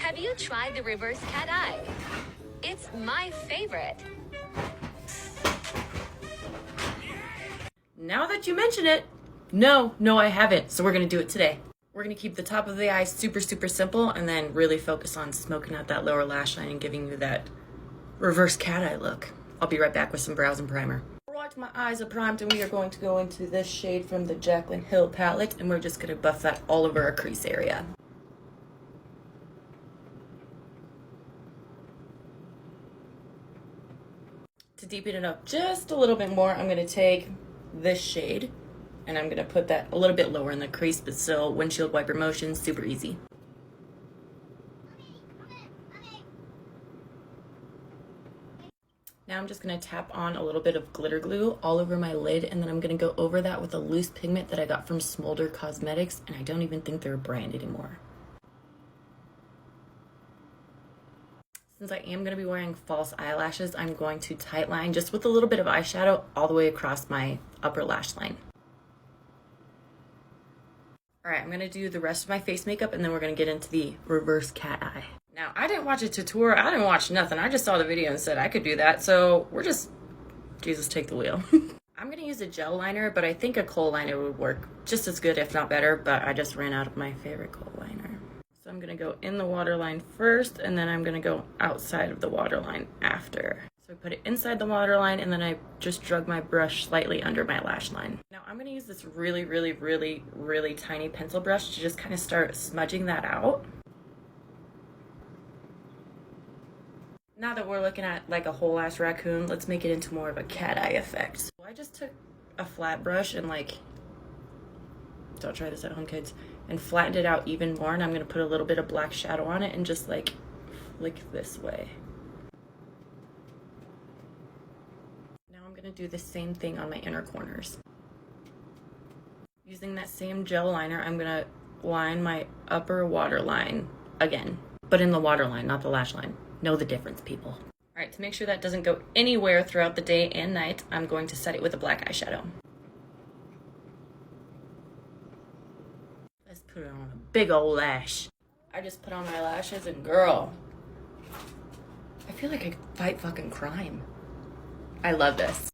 Have you tried the reverse cat eye? It's my favorite. Now that you mention it, no, I haven't. So we're gonna do it today. We're gonna keep the top of the eye super simple and then really focus on smoking out that lower lash line and giving you that reverse cat eye look. I'll be right back with some brows and primer. Right, my eyes are primed and we are going to go into this shade from the Jaclyn Hill palette and we're just gonna buff that all over our crease area. To deepen it up just a little bit more, I'm gonna take this shade and I'm gonna put that a little bit lower in the crease, but still windshield wiper motion, super easy. Now I'm just gonna tap on a little bit of glitter glue all over my lid, and then I'm gonna go over that with a loose pigment that I got from Smolder Cosmetics, and I don't even think they're a brand anymore. Since I am gonna be wearing false eyelashes, I'm going to tightline just with a little bit of eyeshadow all the way across my upper lash line. All right, I'm gonna do the rest of my face makeup and then we're gonna get into the reverse cat eye. Now, I didn't watch a tutorial, I didn't watch nothing. I just saw the video and said I could do that, so we're just, Jesus, take the wheel. I'm gonna use a gel liner, but I think a kohl liner would work just as good, if not better, but I just ran out of my favorite kohl liner. So I'm gonna go in the waterline first, and then I'm gonna go outside of the waterline after. So I put it inside the waterline, and then I just drug my brush slightly under my lash line. Now I'm gonna use this really tiny pencil brush to just kind of start smudging that out. Now that we're looking at like a whole ass raccoon, let's make it into more of a cat eye effect. So I just took a flat brush and don't try this at home, kids, and flattened it out even more, and I'm gonna put a little bit of black shadow on it and just like flick this way. Now I'm gonna do the same thing on my inner corners. Using that same gel liner, I'm gonna line my upper waterline again, but in the waterline, not the lash line. Know the difference, people. All right, to make sure that doesn't go anywhere throughout the day and night, I'm going to set it with a black eyeshadow. Let's put it on a big old lash. I just put on my lashes and girl, I feel like I could fight fucking crime. I love this.